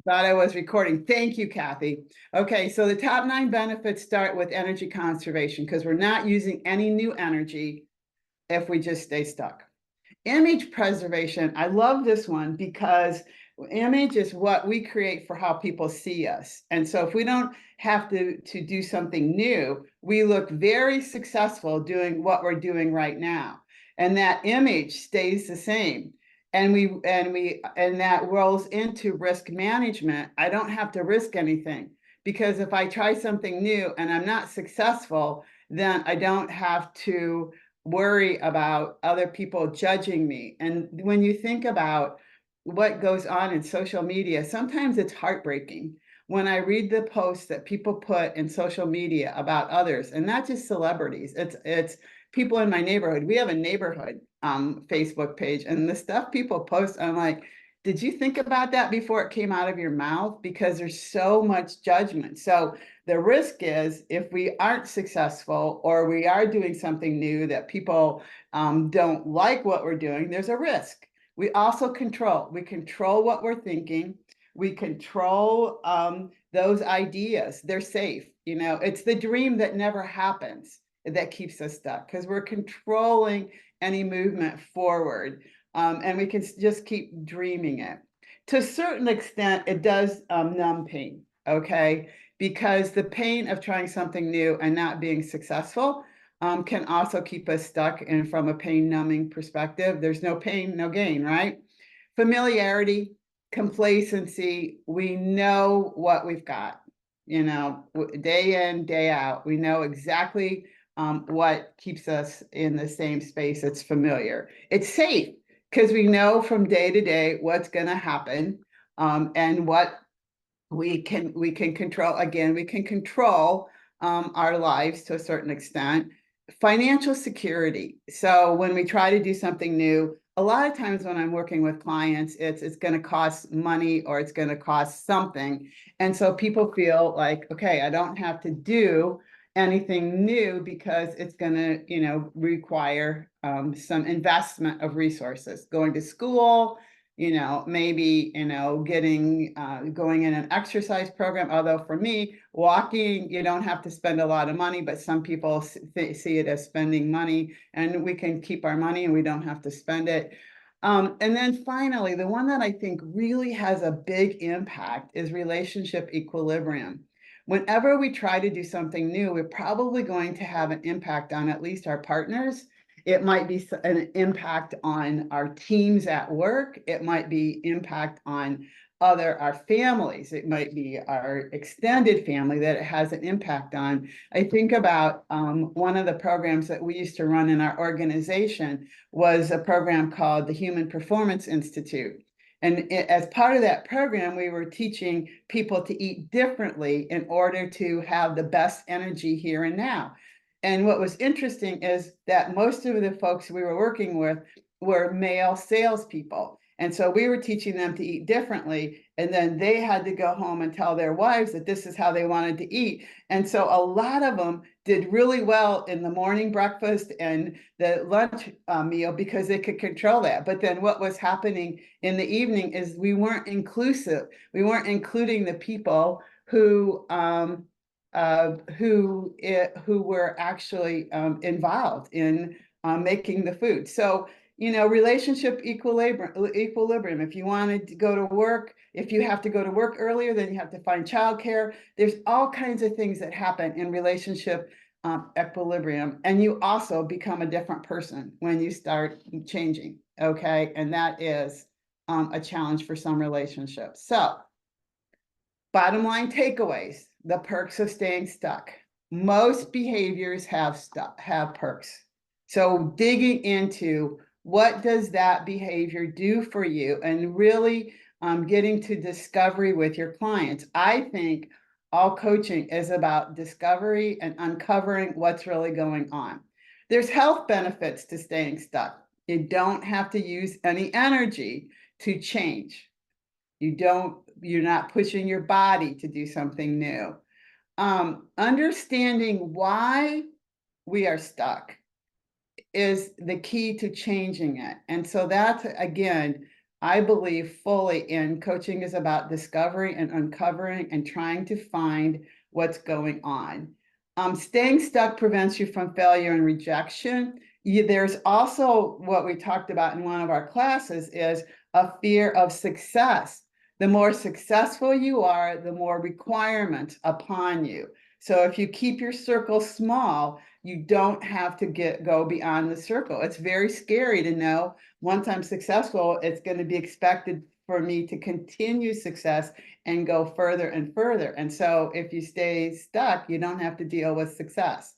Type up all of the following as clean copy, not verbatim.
Thought I was recording. Thank you, Kathy. Okay, so the top 9 benefits start with energy conservation because we're not using any new energy if we just stay stuck. Image preservation. I love this one because image is what we create for how people see us. And so if we don't have to do something new, we look very successful doing what we're doing right now. And that image stays the same. And that rolls into risk management. I don't have to risk anything because if I try something new and I'm not successful, then I don't have to worry about other people judging me. And when you think about what goes on in social media, sometimes it's heartbreaking when I read the posts that people put in social media about others, and not just celebrities. It's people in my neighborhood. We have a neighborhood Facebook page, and the stuff people post, I'm like, did you think about that before it came out of your mouth? Because there's so much judgment. So the risk is if we aren't successful or we are doing something new that people don't like what we're doing, there's a risk. We also control. We control what we're thinking. We control those ideas. They're safe. You know, it's the dream that never happens that keeps us stuck because we're controlling any movement forward. And we can just keep dreaming it. To a certain extent, it does numb pain, okay? Because the pain of trying something new and not being successful can also keep us stuck. And from a pain numbing perspective, there's no pain, no gain, right? Familiarity, complacency, we know what we've got, you know, day in, day out. We know exactly what keeps us in the same space. It's familiar. It's safe because we know from day to day what's going to happen and what we can control. Again, we can control our lives to a certain extent. Financial security. So when we try to do something new, a lot of times when I'm working with clients, it's going to cost money or it's going to cost something. And so people feel like, okay, I don't have to do anything new because it's going to, you know, require some investment of resources, going to school, you know, maybe, you know, getting, going in an exercise program. Although for me, walking, you don't have to spend a lot of money, but some people see it as spending money, and we can keep our money and we don't have to spend it. And then finally, the one that I think really has a big impact is relationship equilibrium. Whenever we try to do something new, we're probably going to have an impact on at least our partners. It might be an impact on our teams at work. It might be impact on our families. It might be our extended family that it has an impact on. I think about one of the programs that we used to run in our organization was a program called the Human Performance Institute. And as part of that program, we were teaching people to eat differently in order to have the best energy here and now. And what was interesting is that most of the folks we were working with were male salespeople. And so we were teaching them to eat differently. And then they had to go home and tell their wives that this is how they wanted to eat. And so a lot of them did really well in the morning breakfast and the lunch meal because they could control that. But then what was happening in the evening is we weren't inclusive. We weren't including the people who were actually involved in making the food. So, you know, relationship equilibrium. If you wanted to go to work, if you have to go to work earlier, then you have to find childcare. There's all kinds of things that happen in relationship equilibrium. And you also become a different person when you start changing, okay? And that is a challenge for some relationships. So, bottom line takeaways, the perks of staying stuck. Most behaviors have perks. So digging into what does that behavior do for you and really getting to discovery with your clients. I think all coaching is about discovery and uncovering what's really going on. There's health benefits to staying stuck. You don't have to use any energy to change. You're not pushing your body to do something new. Understanding why we are stuck is the key to changing it. And so that's, again, I believe fully in coaching is about discovering and uncovering and trying to find what's going on. Staying stuck prevents you from failure and rejection. There's also what we talked about in one of our classes is a fear of success. The more successful you are, the more requirements upon you. So if you keep your circle small, you don't have to go beyond the circle. It's very scary to know once I'm successful, it's going to be expected for me to continue success and go further and further. And so if you stay stuck, you don't have to deal with success.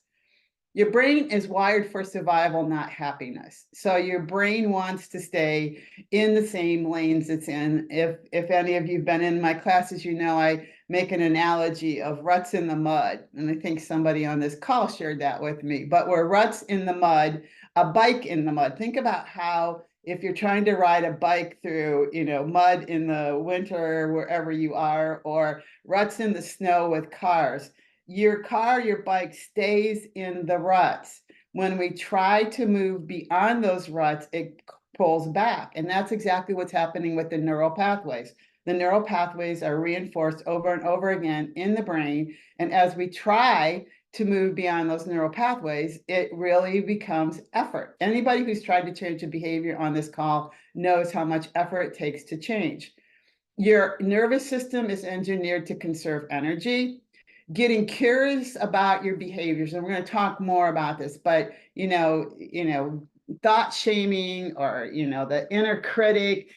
Your brain is wired for survival, not happiness. So your brain wants to stay in the same lanes it's in. If any of you've been in my classes, you know I make an analogy of ruts in the mud. And I think somebody on this call shared that with me. But we're ruts in the mud, a bike in the mud. Think about how if you're trying to ride a bike through, mud in the winter, wherever you are, or ruts in the snow with cars, your bike stays in the ruts. When we try to move beyond those ruts, it pulls back. And that's exactly what's happening with the neural pathways. The neural pathways are reinforced over and over again in the brain. And as we try to move beyond those neural pathways, it really becomes effort. Anybody who's tried to change a behavior on this call knows how much effort it takes to change. Your nervous system is engineered to conserve energy. Getting curious about your behaviors, and we're going to talk more about this, but thought shaming or the inner critic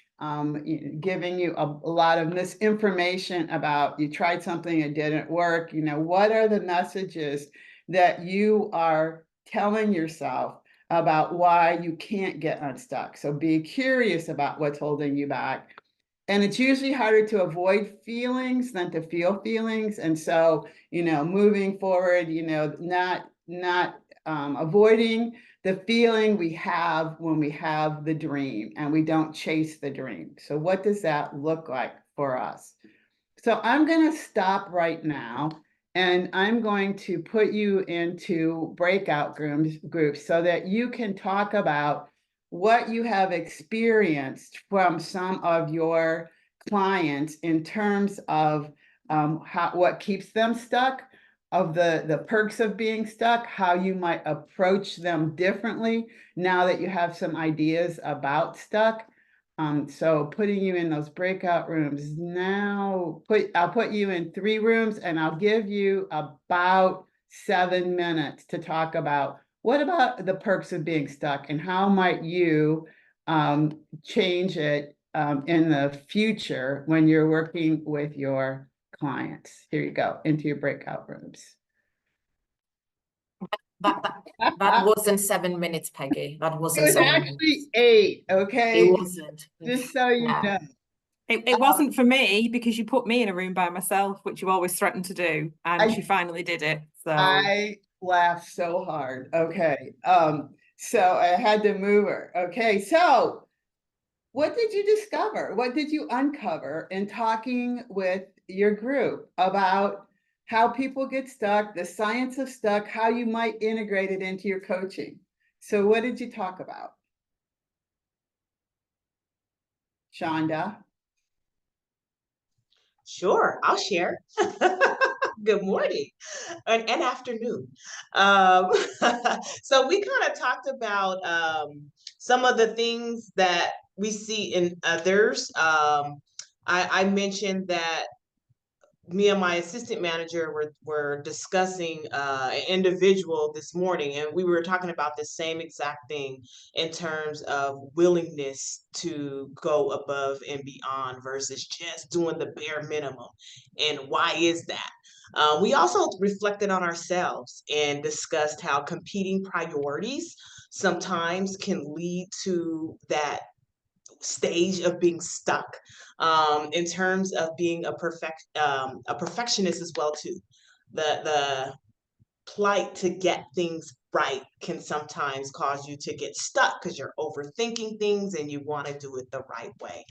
giving you a lot of misinformation about you tried something, it didn't work. What are the messages that you are telling yourself about why you can't get unstuck? So be curious about what's holding you back. And it's usually harder to avoid feelings than to feel feelings. And so, moving forward, not avoiding the feeling we have when we have the dream and we don't chase the dream. So what does that look like for us? So I'm going to stop right now and I'm going to put you into breakout groups so that you can talk about what you have experienced from some of your clients in terms of what keeps them stuck, of the perks of being stuck, how you might approach them differently now that you have some ideas about stuck. So putting you in those breakout rooms now, I'll put you in 3 rooms and I'll give you about 7 minutes to talk about what about the perks of being stuck and how might you change it in the future when you're working with your clients. Here you go, into your breakout rooms. That wasn't 7 minutes, Peggy. That wasn't. It was actually 8. Okay, it wasn't. Just so you know. It wasn't for me because you put me in a room by myself, which you always threatened to do, and she finally did it. So I laughed so hard. Okay, so I had to move her. Okay, so what did you discover? What did you uncover in talking with your group about how people get stuck, the science of stuck, how you might integrate it into your coaching? So what did you talk about? Shonda? Sure, I'll share. Good morning and afternoon. So we kind of talked about some of the things that we see in others. I mentioned that me and my assistant manager were discussing an individual this morning, and we were talking about the same exact thing in terms of willingness to go above and beyond versus just doing the bare minimum. And why is that? We also reflected on ourselves and discussed how competing priorities sometimes can lead to that stage of being stuck, in terms of being a perfectionist as well too. The plight to get things right can sometimes cause you to get stuck because you're overthinking things and you want to do it the right way.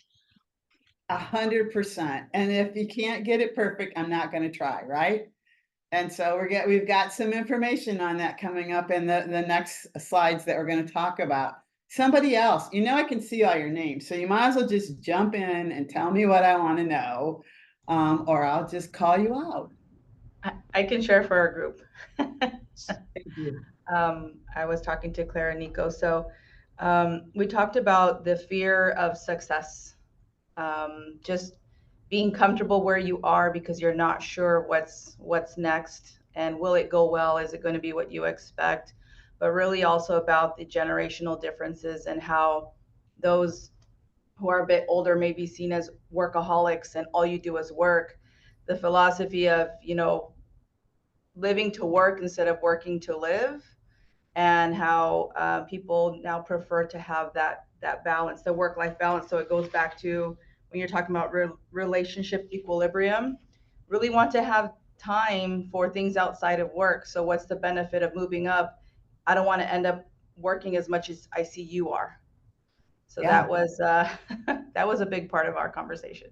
100%. And if you can't get it perfect, I'm not going to try, right? And so we've got some information on that coming up in the next slides that we're going to talk about. somebody else, I can see all your names, so you might as well just jump in and tell me what I want to know, or I'll just call you out. I can share for our group. Thank you. I was talking to Claire and Nico. So we talked about the fear of success, just being comfortable where you are because you're not sure what's next and will it go well? Is it going to be what you expect? But really also about the generational differences and how those who are a bit older may be seen as workaholics and all you do is work. The philosophy of, living to work instead of working to live, and how people now prefer to have that balance, the work-life balance. So it goes back to when you're talking about relationship equilibrium, really want to have time for things outside of work. So what's the benefit of moving up? I don't want to end up working as much as I see you are. So Yeah. that was that was a big part of our conversation.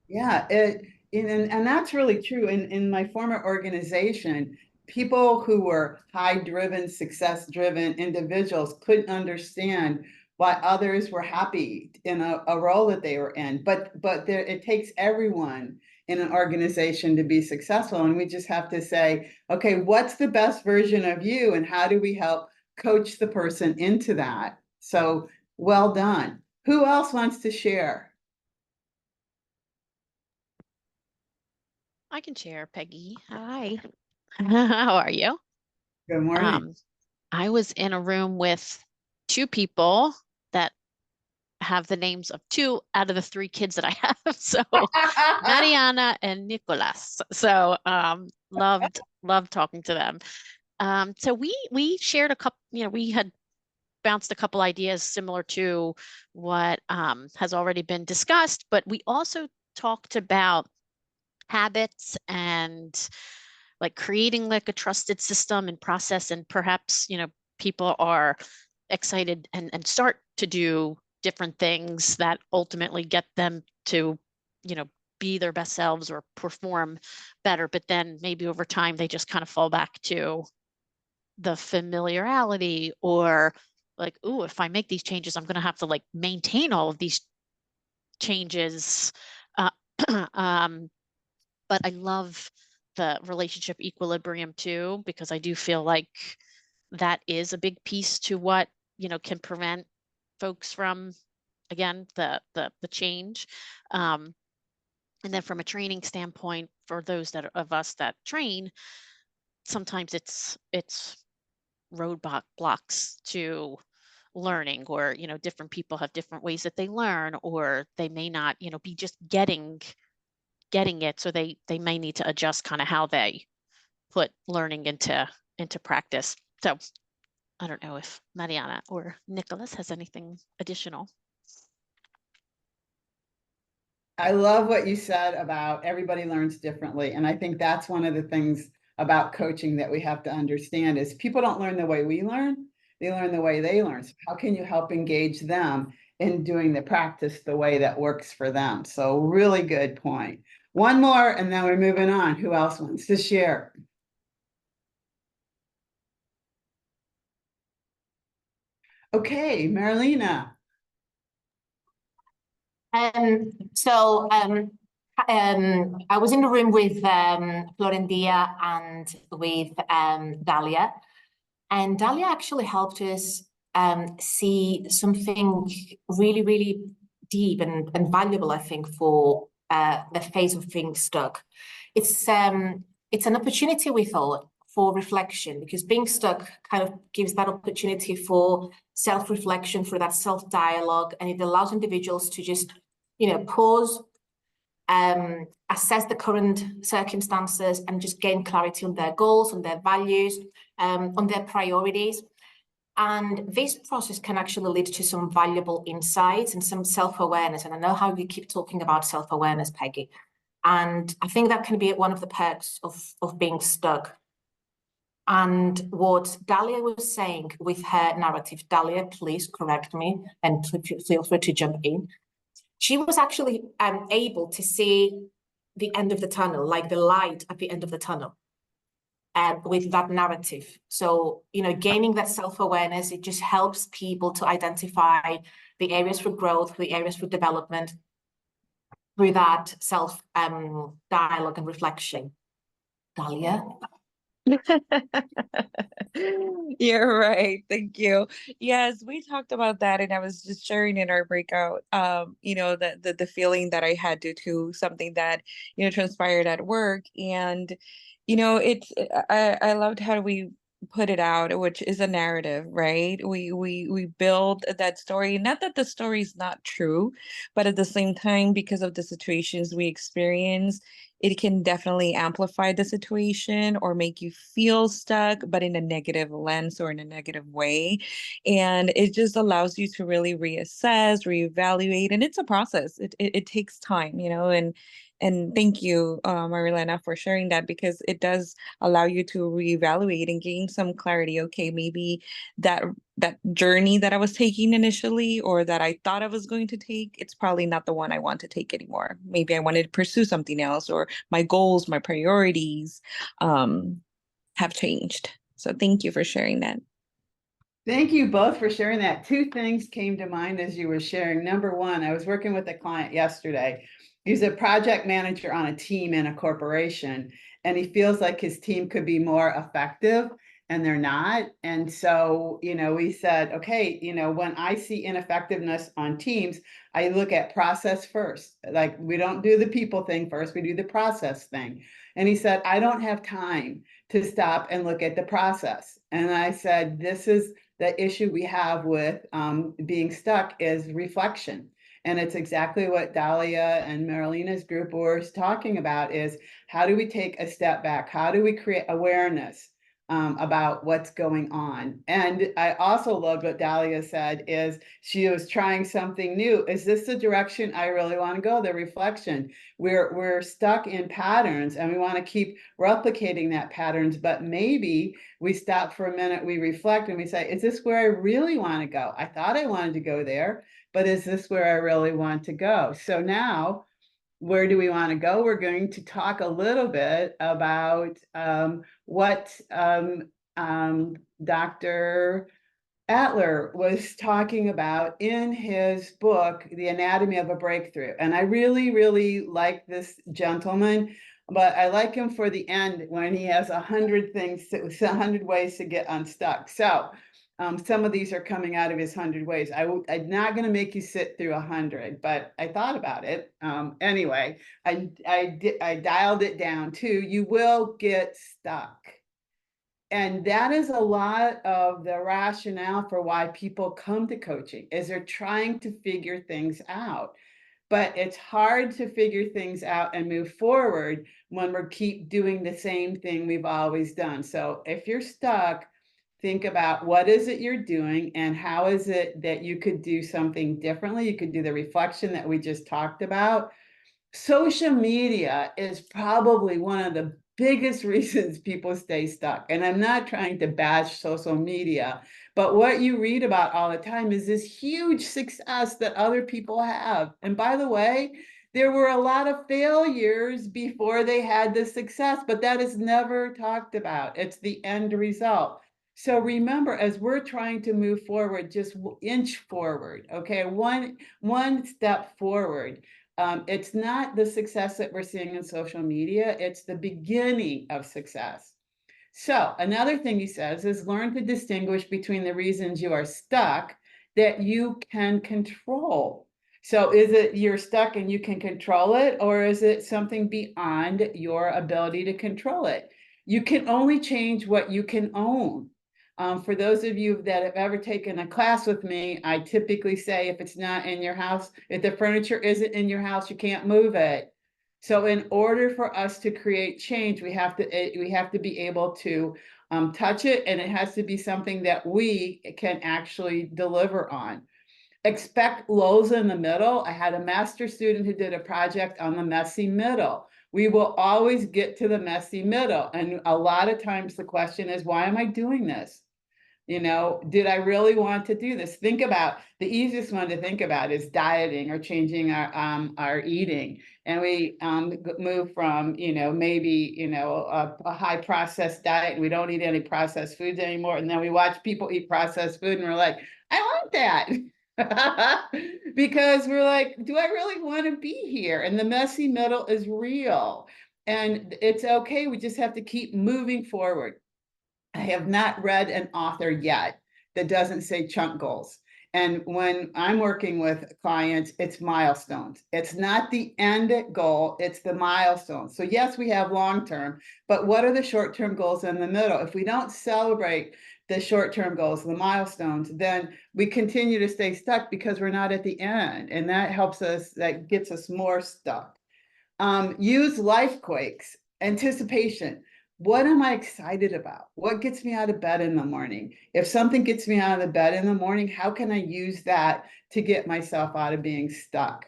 Yeah, and that's really true. In my former organization, people who were high-driven, success-driven individuals couldn't understand why others were happy in a role that they were in. But it takes everyone in an organization to be successful, and we just have to say, okay, what's the best version of you, and how do we help coach the person into that? So well done. Who else wants to share? I can share, Peggy. Hi. How are you? Good morning. I was in a room with two people that have the names of 2 out of the 3 kids that I have. So Mariana and Nicolas. So loved talking to them. So we shared a couple, we had bounced a couple ideas similar to what has already been discussed, but we also talked about habits and like creating like a trusted system and process, and perhaps people are excited and start to do different things that ultimately get them to be their best selves or perform better, but then maybe over time they just kind of fall back to the familiarity, or like, oh, if I make these changes, I'm going to have to like maintain all of these changes. But I love the relationship equilibrium too, because I do feel like that is a big piece to what can prevent folks from, again, the change. And then from a training standpoint, for those of us that train, sometimes it's roadblock blocks to learning, or different people have different ways that they learn, or they may not be just getting it, so they may need to adjust kind of how they put learning into practice. So I don't know if Mariana or Nicholas has anything additional. I love what you said about everybody learns differently. And I think that's one of the things about coaching that we have to understand is people don't learn the way we learn, they learn the way they learn. So how can you help engage them in doing the practice the way that works for them? So really good point. One more, and then we're moving on. Who else wants to share? Okay, Marilena. I was in the room with Florendia and with Dalia, and Dalia actually helped us see something really, really deep and valuable, I think, for the phase of being stuck. It's an opportunity, we thought, for reflection, because being stuck kind of gives that opportunity for self-reflection, for that self-dialogue, and it allows individuals to just pause, assess the current circumstances, and just gain clarity on their goals, on their values, on their priorities. And this process can actually lead to some valuable insights and some self-awareness. And I know how you keep talking about self-awareness, Peggy. And I think that can be one of the perks of being stuck. And what Dalia was saying with her narrative, Dalia, please correct me and feel free to jump in. She was actually able to see the end of the tunnel, like the light at the end of the tunnel. with that narrative. So, gaining that self-awareness, it just helps people to identify the areas for growth, the areas for development through that self dialogue and reflection. Dahlia? You're right. Thank you. Yes, we talked about that, and I was just sharing in our breakout, the feeling that I had due to something that, transpired at work. And, I loved how we put it out, which is a narrative, right? We build that story, not that the story is not true, but at the same time, because of the situations we experience, it can definitely amplify the situation or make you feel stuck, but in a negative lens or in a negative way. And it just allows you to really reassess, reevaluate, and it's a process. It takes time, and thank you, Marilena, for sharing that, because it does allow you to reevaluate and gain some clarity. Okay, maybe that journey that I was taking initially, or that I thought I was going to take, it's probably not the one I want to take anymore. Maybe I wanted to pursue something else, or my goals, my priorities have changed. So thank you for sharing that. Thank you both for sharing that. Two things came to mind as you were sharing. Number one, I was working with a client yesterday. He's a project manager on a team in a corporation, and he feels like his team could be more effective, and they're not. And so, we said, okay, when I see ineffectiveness on teams, I look at process first. Like, we don't do the people thing first, we do the process thing. And he said, I don't have time to stop and look at the process. And I said, this is the issue we have with being stuck, is reflection. And it's exactly what Dahlia and Marilena's group were talking about, is how do we take a step back? How do we create awareness about what's going on? And I also loved what Dahlia said, is she was trying something new. Is this the direction I really want to go? The reflection. We're stuck in patterns, and we want to keep replicating that patterns, but maybe we stop for a minute, we reflect, and we say, is this where I really want to go? I thought I wanted to go there, but is this where I really want to go? So now, where do we want to go? We're going to talk a little bit about what Dr. Adler was talking about in his book, The Anatomy of a Breakthrough. And I really, really like this gentleman, but I like him for the end when he has 100 ways to get unstuck. So some of these are coming out of his 100 ways. I'm not going to make you sit through 100, but I thought about it. Anyway, I dialed it down to, you will get stuck. And that is a lot of the rationale for why people come to coaching, is they're trying to figure things out. But it's hard to figure things out and move forward when we keep doing the same thing we've always done. So if you're stuck, think about what is it you're doing, and how is it that you could do something differently. You could do the reflection that we just talked about. Social media is probably one of the biggest reasons people stay stuck. And I'm not trying to bash social media, but what you read about all the time is this huge success that other people have. And by the way, there were a lot of failures before they had the success, but that is never talked about. It's the end result. So remember, as we're trying to move forward, just inch forward, okay? One step forward. It's not the success that we're seeing in social media, it's the beginning of success. So another thing he says is, learn to distinguish between the reasons you are stuck that you can control. So is it you're stuck and you can control it, or is it something beyond your ability to control it? You can only change what you can own. For those of you that have ever taken a class with me, I typically say, if it's not in your house, if the furniture isn't in your house, you can't move it. So in order for us to create change, we have to be able to touch it, and it has to be something that we can actually deliver on. Expect lows in the middle. I had a master student who did a project on the messy middle. We will always get to the messy middle. And a lot of times the question is, why am I doing this? You know, did I really want to do this? Think about the easiest one to think about is dieting or changing our eating. And we move from, you know, maybe, you know, a high processed diet and we don't eat any processed foods anymore. And then we watch people eat processed food and we're like, I want that. Because we're like, do I really want to be here? And the messy middle is real. And it's okay. We just have to keep moving forward. I have not read an author yet that doesn't say chunk goals. And when I'm working with clients, it's milestones. It's not the end goal, it's the milestones. So yes, we have long-term, but what are the short-term goals in the middle? If we don't celebrate the short-term goals, the milestones, then we continue to stay stuck because we're not at the end. And that helps us, that gets us more stuck. Use life quakes, anticipation. What am I excited about? What gets me out of bed in the morning? If something gets me out of the bed in the morning, how can I use that to get myself out of being stuck?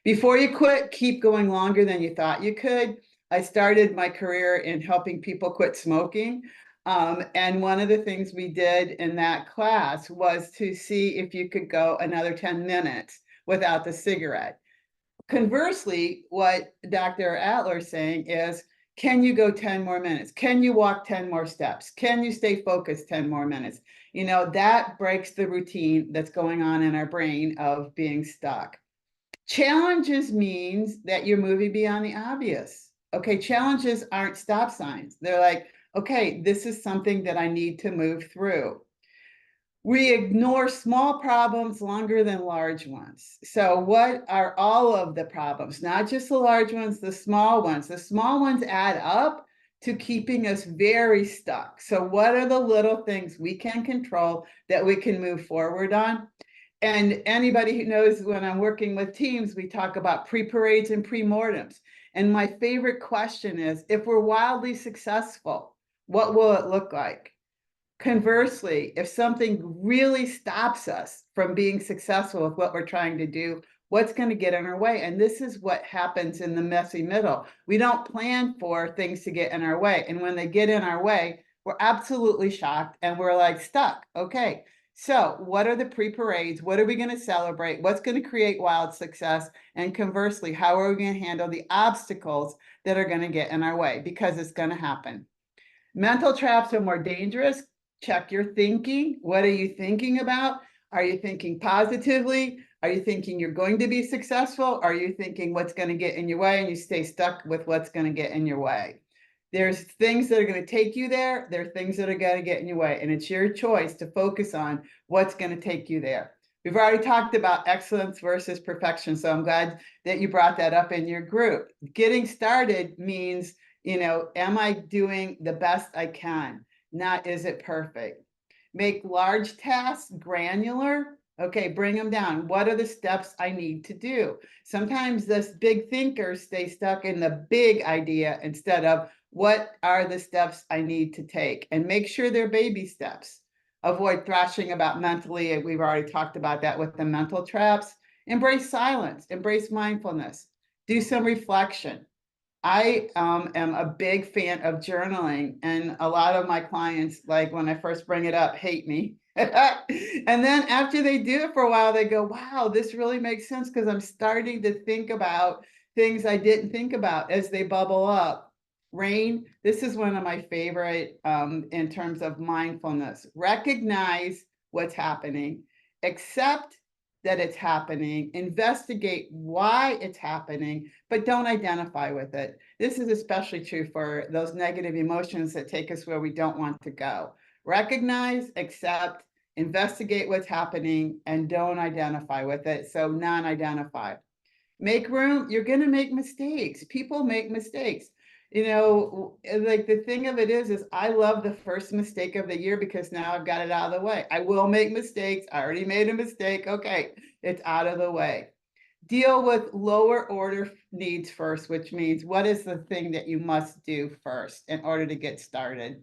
Before you quit, keep going longer than you thought you could. I started my career in helping people quit smoking. And one of the things we did in that class was to see if you could go another 10 minutes without the cigarette. Conversely, what Dr. Adler is saying is, can you go 10 more minutes? Can you walk 10 more steps? Can you stay focused 10 more minutes? You know, that breaks the routine that's going on in our brain of being stuck. Challenges means that you're moving beyond the obvious. Okay, challenges aren't stop signs. They're like, okay, this is something that I need to move through. We ignore small problems longer than large ones. So what are all of the problems? Not just the large ones, the small ones. The small ones add up to keeping us very stuck. So what are the little things we can control that we can move forward on? And anybody who knows, when I'm working with teams, we talk about pre-parades and pre-mortems. And my favorite question is, if we're wildly successful, what will it look like? Conversely, if something really stops us from being successful with what we're trying to do, what's going to get in our way? And this is what happens in the messy middle. We don't plan for things to get in our way. And when they get in our way, we're absolutely shocked and we're like stuck. Okay, so what are the pre-parades? What are we going to celebrate? What's going to create wild success? And conversely, how are we going to handle the obstacles that are going to get in our way? Because it's going to happen. Mental traps are more dangerous. Check your thinking. What are you thinking about? Are you thinking positively? Are you thinking you're going to be successful? Are you thinking what's going to get in your way and you stay stuck with what's going to get in your way? There's things that are going to take you there. There are things that are going to get in your way. And it's your choice to focus on what's going to take you there. We've already talked about excellence versus perfection. So I'm glad that you brought that up in your group. Getting started means, you know, am I doing the best I can? Not is it perfect? Make large tasks granular. Okay, bring them down. What are the steps I need to do? Sometimes this big thinkers stay stuck in the big idea instead of what are the steps I need to take, and make sure they're baby steps. Avoid thrashing about mentally. We've already talked about that with the mental traps. Embrace silence, embrace mindfulness, do some reflection. I am a big fan of journaling, and a lot of my clients, like when I first bring it up, hate me. And then after they do it for a while, they go, wow, this really makes sense because I'm starting to think about things I didn't think about as they bubble up. Rain, this is one of my favorite in terms of mindfulness. Recognize what's happening, accept that it's happening, investigate why it's happening, but don't identify with it. This is especially true for those negative emotions that take us where we don't want to go. Recognize, accept, investigate what's happening, and don't identify with it. So non-identify. Make room. You're going to make mistakes. People make mistakes. You know, like the thing of it is I love the first mistake of the year because now I've got it out of the way. I will make mistakes. I already made a mistake. Okay, it's out of the way. Deal with lower order needs first, which means what is the thing that you must do first in order to get started?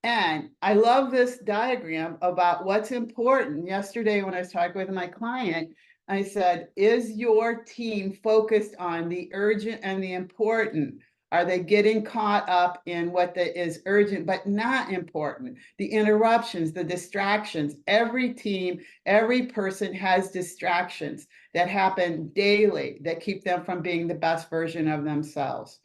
And I love this diagram about what's important. Yesterday, when I was talking with my client, I said, is your team focused on the urgent and the important? Are they getting caught up in what is urgent but not important? The interruptions, the distractions. Every team, every person has distractions that happen daily that keep them from being the best version of themselves.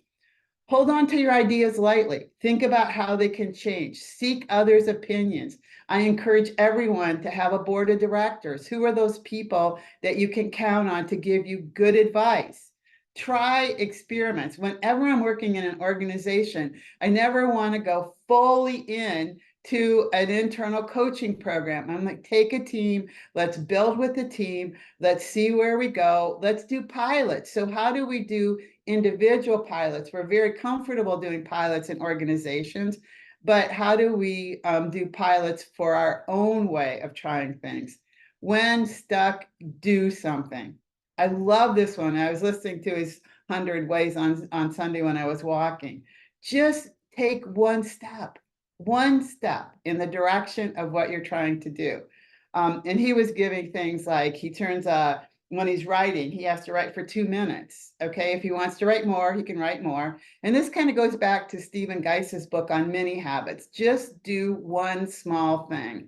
Hold on to your ideas lightly. Think about how they can change. Seek others' opinions. I encourage everyone to have a board of directors. Who are those people that you can count on to give you good advice? Try experiments. Whenever I'm working in an organization, I never want to go fully in to an internal coaching program. I'm like, take a team, let's build with the team, let's see where we go, let's do pilots. So how do we do individual pilots? We're very comfortable doing pilots in organizations, but how do we do pilots for our own way of trying things? When stuck, do something. I love this one. I was listening to his 100 Ways on Sunday when I was walking. Just take one step in the direction of what you're trying to do. And he was giving things like he turns when he's writing, he has to write for 2 minutes. Okay, if he wants to write more, he can write more. And this kind of goes back to Stephen Geis's book on mini habits. Just do one small thing.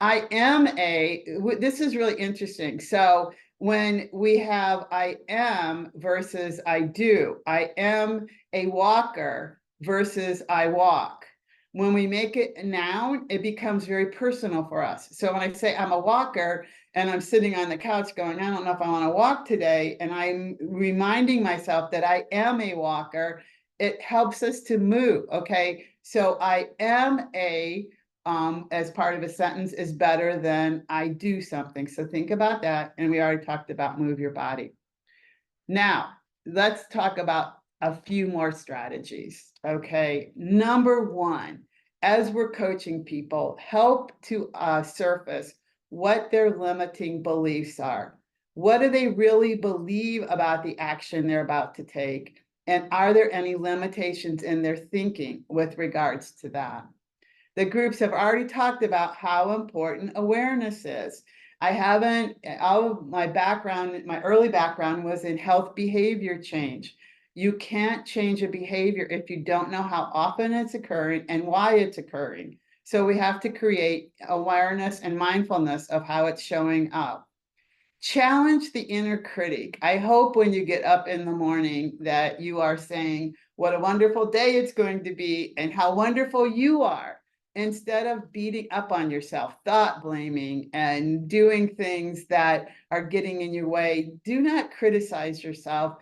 This is really interesting. So when we have I am versus I do, I am a walker versus I walk. When we make it a noun, it becomes very personal for us. So when I say I'm a walker and I'm sitting on the couch going, I don't know if I want to walk today, and I'm reminding myself that I am a walker, it helps us to move. Okay, so I am as part of a sentence is better than I do something. So think about that. And we already talked about move your body. Now, let's talk about a few more strategies. Okay, number one, as we're coaching people, help to surface what their limiting beliefs are. What do they really believe about the action they're about to take? And are there any limitations in their thinking with regards to that? The groups have already talked about how important awareness is. All of my background, my early background was in health behavior change. You can't change a behavior if you don't know how often it's occurring and why it's occurring. So we have to create awareness and mindfulness of how it's showing up. Challenge the inner critic. I hope when you get up in the morning that you are saying what a wonderful day it's going to be and how wonderful you are, instead of beating up on yourself, thought blaming, and doing things that are getting in your way. Do not criticize yourself.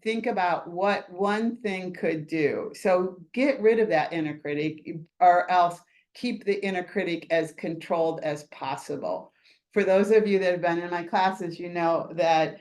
Think about what one thing could do. So get rid of that inner critic, or else keep the inner critic as controlled as possible. For those of you that have been in my classes, you know that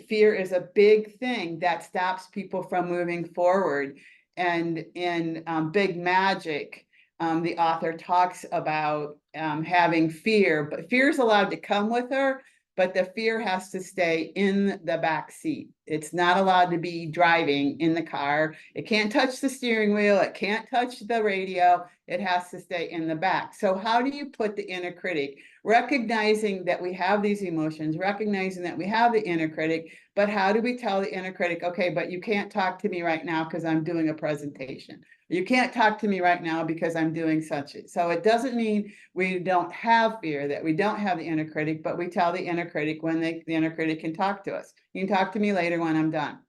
fear is a big thing that stops people from moving forward. And in Big Magic, the author talks about having fear, but fear is allowed to come with her, but the fear has to stay in the back seat. It's not allowed to be driving in the car. It can't touch the steering wheel. It can't touch the radio. It has to stay in the back. So how do you put the inner critic? Recognizing that we have these emotions, recognizing that we have the inner critic, but how do we tell the inner critic, okay, but you can't talk to me right now because I'm doing a presentation. You can't talk to me right now because I'm doing such. So it doesn't mean we don't have fear, that we don't have the inner critic, but we tell the inner critic when the inner critic can talk to us. You can talk to me later when I'm done.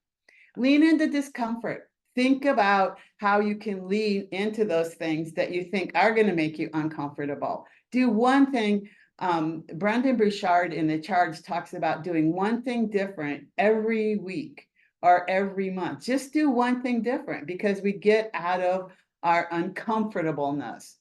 Lean into discomfort. Think about how you can lean into those things that you think are going to make you uncomfortable. Do one thing. Brendan Burchard in The Charge talks about doing one thing different every week or every month. Just do one thing different because we get out of our uncomfortableness.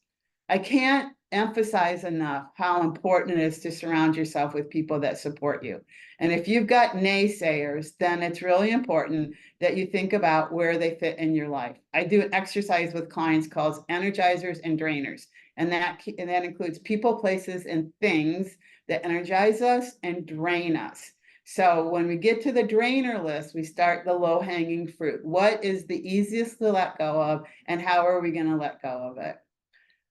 I can't emphasize enough how important it is to surround yourself with people that support you. And if you've got naysayers, then it's really important that you think about where they fit in your life. I do an exercise with clients called energizers and drainers. And that includes people, places, and things that energize us and drain us. So when we get to the drainer list, we start the low-hanging fruit. What is the easiest to let go of, and how are we going to let go of it?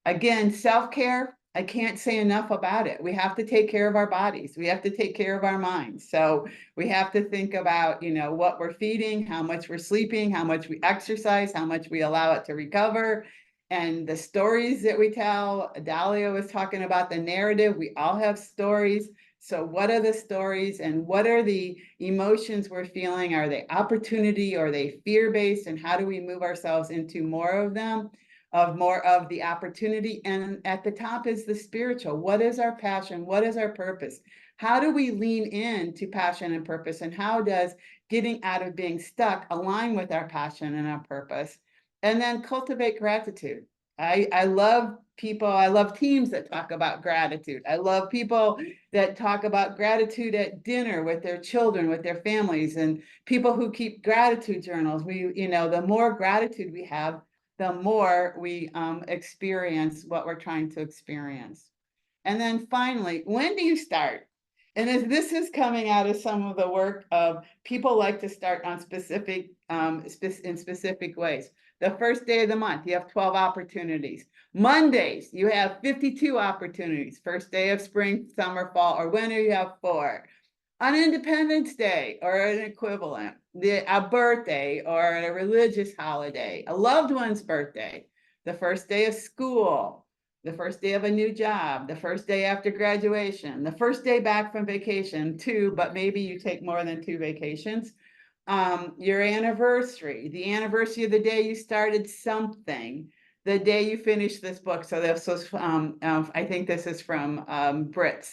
Again, self-care, I can't say enough about it. We have to take care of our bodies. We have to take care of our minds. So we have to think about, you know, what we're feeding, how much we're sleeping, how much we exercise, how much we allow it to recover, and the stories that we tell. Dahlia was talking about the narrative. We all have stories. So what are the stories and what are the emotions we're feeling? Are they opportunity or are they fear-based? And how do we move ourselves into more of them? Of more of the opportunity. And at the top is the spiritual. What is our passion? What is our purpose? How do we lean into passion and purpose? And how does getting out of being stuck align with our passion and our purpose? And then cultivate gratitude. I love people, I love teams that talk about gratitude. I love people that talk about gratitude at dinner with their children, with their families, and people who keep gratitude journals. We, you know, the more gratitude we have, the more we experience what we're trying to experience. And then finally, when do you start? And as this is coming out of some of the work of people like to start on specific, in specific ways. The first day of the month, you have 12 opportunities. Mondays, you have 52 opportunities. First day of spring, summer, fall, or winter, you have 4. On Independence Day or an equivalent, a birthday or a religious holiday, a loved one's birthday, the first day of school, the first day of a new job, the first day after graduation, the first day back from vacation, 2, but maybe you take more than 2 vacations. Your anniversary, the anniversary of the day you started something, the day you finished this book. So this was, I think this is from Britt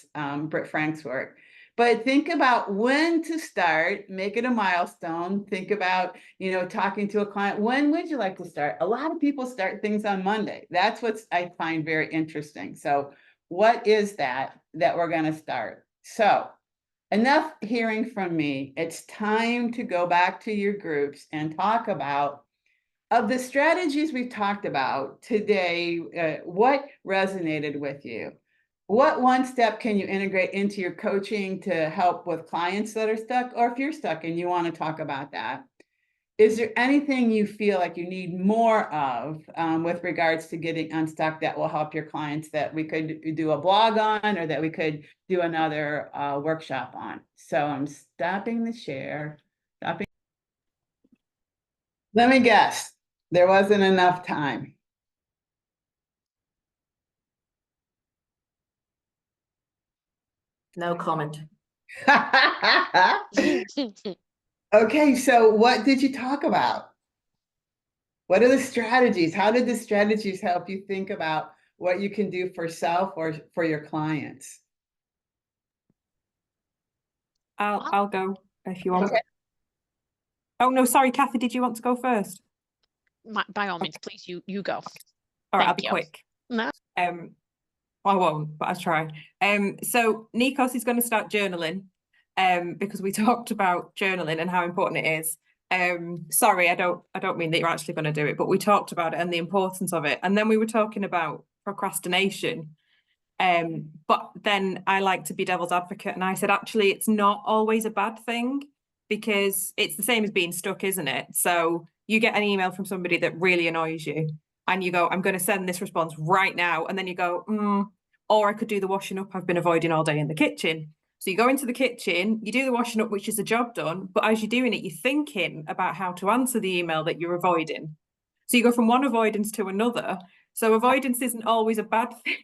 Frank's work. But think about when to start, make it a milestone. Think about, you know, talking to a client. When would you like to start? A lot of people start things on Monday. That's what I find very interesting. So what is that we're going to start? So enough hearing from me. It's time to go back to your groups and talk about, of the strategies we've talked about today, what resonated with you? What one step can you integrate into your coaching to help with clients that are stuck? Or if you're stuck and you want to talk about that, is there anything you feel like you need more of with regards to getting unstuck that will help your clients that we could do a blog on or that we could do another workshop on? So I'm stopping the share. Let me guess. There wasn't enough time. No comment. Okay, so what did you talk about? What are the strategies? How did the strategies help you think about what you can do for self or for your clients? I'll go if you want. Okay. Oh no, sorry, Kathy, did you want to go first? By all means, please, you go. All right, I'll Thank be you. quick. No. I won't, but I'll try. So Nikos is going to start journaling, because we talked about journaling and how important it is. Sorry, I don't mean that you're actually going to do it, but we talked about it and the importance of it. And then we were talking about procrastination. But then I like to be devil's advocate, and I said, actually, it's not always a bad thing, because it's the same as being stuck, isn't it? So you get an email from somebody that really annoys you, and you go, I'm going to send this response right now. And then you go, or I could do the washing up I've been avoiding all day in the kitchen. So you go into the kitchen, you do the washing up, which is the job done. But as you're doing it, you're thinking about how to answer the email that you're avoiding. So you go from one avoidance to another. So avoidance isn't always a bad thing.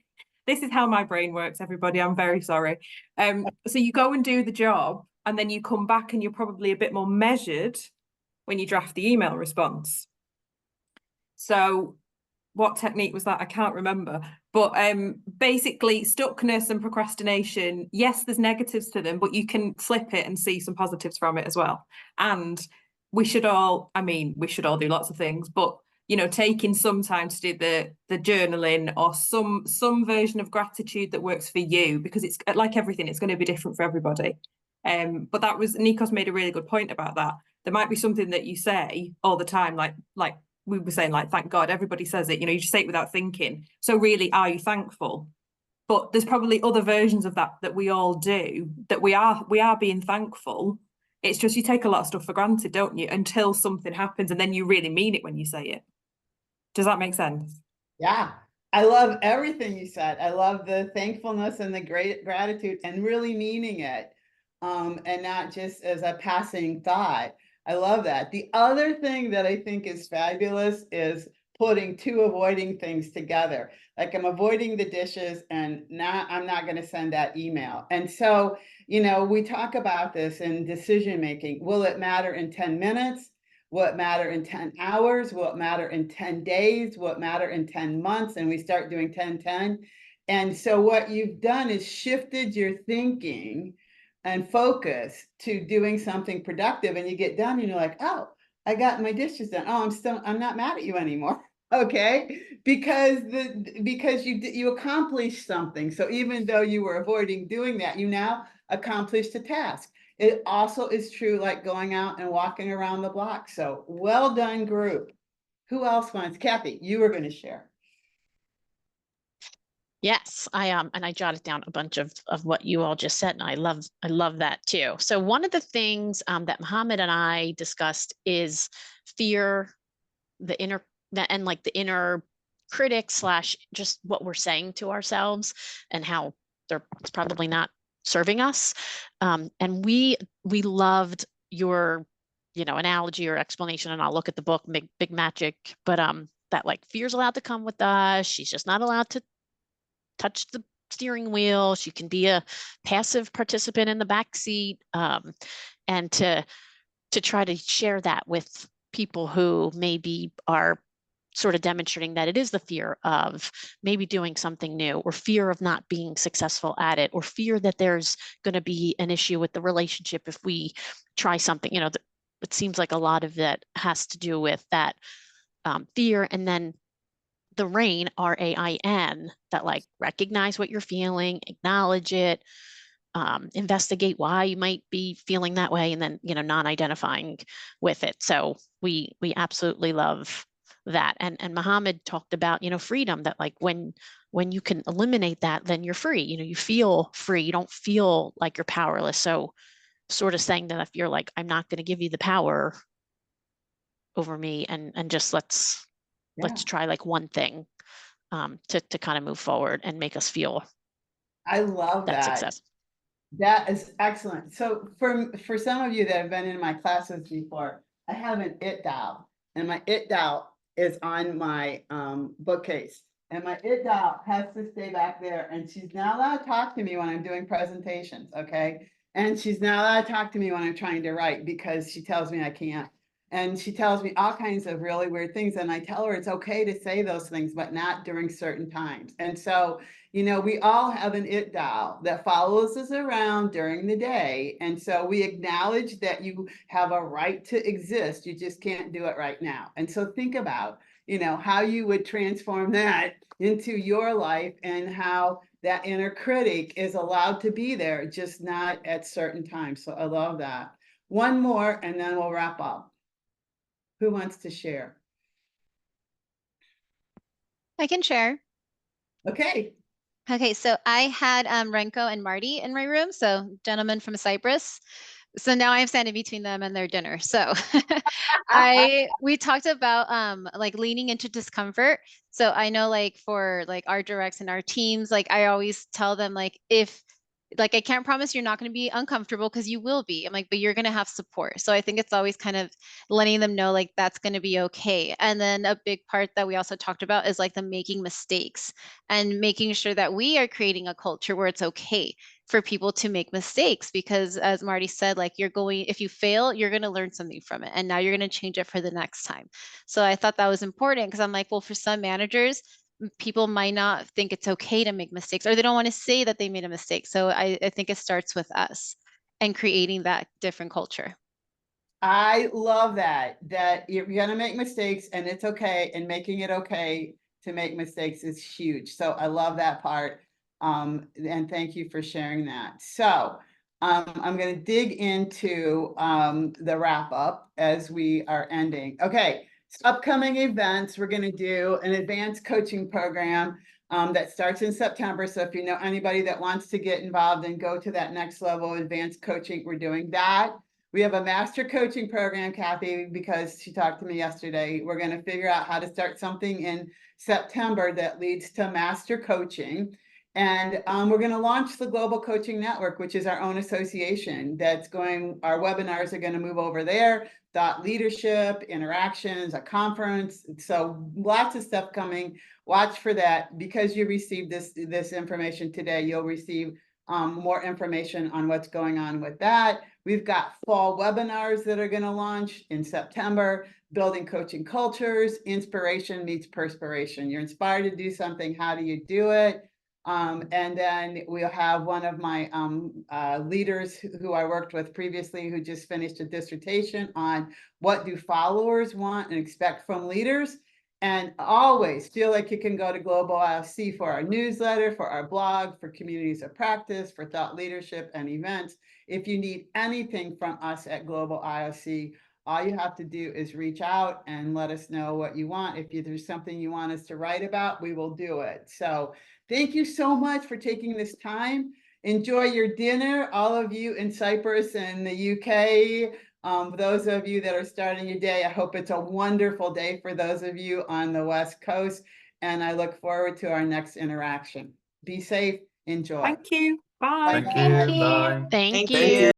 This is how my brain works, everybody. I'm very sorry. So you go and do the job, and then you come back and you're probably a bit more measured when you draft the email response. So what technique was that? I can't remember. But basically, stuckness and procrastination, yes, there's negatives to them, but you can flip it and see some positives from it as well. And we should all do lots of things, but you know, taking some time to do the journaling or some version of gratitude that works for you, because it's like everything, it's going to be different for everybody. But that was, Nikos made a really good point about that. There might be something that you say all the time, like we were saying, like, thank God, everybody says it, you know, you just say it without thinking. So really, are you thankful? But there's probably other versions of that we all do, that we are being thankful. It's just you take a lot of stuff for granted, don't you, until something happens, and then you really mean it when you say it. Does that make sense? Yeah. I love everything you said. I love the thankfulness and the great gratitude and really meaning it. And not just as a passing thought. I love that. The other thing that I think is fabulous is putting two avoiding things together. Like I'm avoiding the dishes and now I'm not going to send that email. And so, we talk about this in decision making. Will it matter in 10 minutes? Will it matter in 10 hours? Will it matter in 10 days? Will it matter in 10 months? And we start doing 10-10. And so what you've done is shifted your thinking and focus to doing something productive. And you get done and you're like, oh, I got my dishes done. Oh, I'm not mad at you anymore. Okay. Because you accomplished something. So even though you were avoiding doing that, you now accomplished a task. It also is true like going out and walking around the block. So well done, group. Who else wants? Kathy, you were going to share. Yes, and I jotted down a bunch of what you all just said, and I love that too. So one of the things that Mohammed and I discussed is fear, the inner the inner critic slash just what we're saying to ourselves and how it's probably not serving us. And we loved your analogy or explanation, and I'll look at the book Big Magic, but that like fear's allowed to come with us. She's just not allowed to touch the steering wheel. She can be a passive participant in the back seat, and to try to share that with people who maybe are sort of demonstrating that it is the fear of maybe doing something new, or fear of not being successful at it, or fear that there's going to be an issue with the relationship if we try something. It seems like a lot of that has to do with that fear. And then the RAIN, RAIN, that like recognize what you're feeling, acknowledge it, investigate why you might be feeling that way, and then non-identifying with it. So we absolutely love that. And Mohammed talked about freedom, that like when you can eliminate that, then you're free. You feel free. You don't feel like you're powerless. So sort of saying that if you're like, I'm not going to give you the power over me, and just let's try like one thing to kind of move forward and make us feel I love that. success. That is excellent. So for some of you that have been in my classes before, I have an it dial, and my it dial is on my bookcase, and my it dial has to stay back there, and she's not allowed to talk to me when I'm doing presentations, okay? And she's not allowed to talk to me when I'm trying to write because she tells me I can't. And she tells me all kinds of really weird things, and I tell her it's okay to say those things, but not during certain times. And so we all have an it dial that follows us around during the day. And so we acknowledge that you have a right to exist. You just can't do it right now. And so think about, how you would transform that into your life, and how that inner critic is allowed to be there, just not at certain times. So I love that. One more, and then we'll wrap up. Who wants to share? I can share. Okay. Okay, so I had Renko and Marty in my room, so gentlemen from Cyprus. So now I'm standing between them and their dinner. So we talked about like leaning into discomfort. So I know like for like our directs and our teams, like I always tell them like I can't promise you're not going to be uncomfortable, because you will be. I'm like, but you're going to have support. So I think it's always kind of letting them know like that's going to be okay. And then a big part that we also talked about is like the making mistakes, and making sure that we are creating a culture where it's okay for people to make mistakes, because as Marty said, like if you fail, you're going to learn something from it, and now you're going to change it for the next time. So I thought that was important, because I'm like, well, for some managers, people might not think it's okay to make mistakes, or they don't want to say that they made a mistake. So I think it starts with us and creating that different culture. I love that you're going to make mistakes, and it's okay, and making it okay to make mistakes is huge. So I love that part. And thank you for sharing that. So I'm going to dig into the wrap up as we are ending. Okay. Upcoming events, we're going to do an advanced coaching program that starts in September. So if you know anybody that wants to get involved and go to that next level of advanced coaching, we're doing that. We have a master coaching program, Kathy, because she talked to me yesterday. We're going to figure out how to start something in September that leads to master coaching. And we're going to launch the Global Coaching Network, which is our own association that's going, our webinars are going to move over there, thought leadership, interactions, a conference. So lots of stuff coming. Watch for that. Because you received this information today, you'll receive more information on what's going on with that. We've got fall webinars that are going to launch in September, building coaching cultures, inspiration meets perspiration. You're inspired to do something. How do you do it? And then we'll have one of my leaders who I worked with previously, who just finished a dissertation on what do followers want and expect from leaders. And always feel like you can go to Global IOC for our newsletter, for our blog, for communities of practice, for thought leadership and events. If you need anything from us at Global IOC, all you have to do is reach out and let us know what you want. If there's something you want us to write about, we will do it. So thank you so much for taking this time. Enjoy your dinner, all of you in Cyprus and the UK. Those of you that are starting your day, I hope it's a wonderful day for those of you on the West Coast. And I look forward to our next interaction. Be safe. Enjoy. Thank you. Bye. Thank you. Bye. Thank Thank you. you.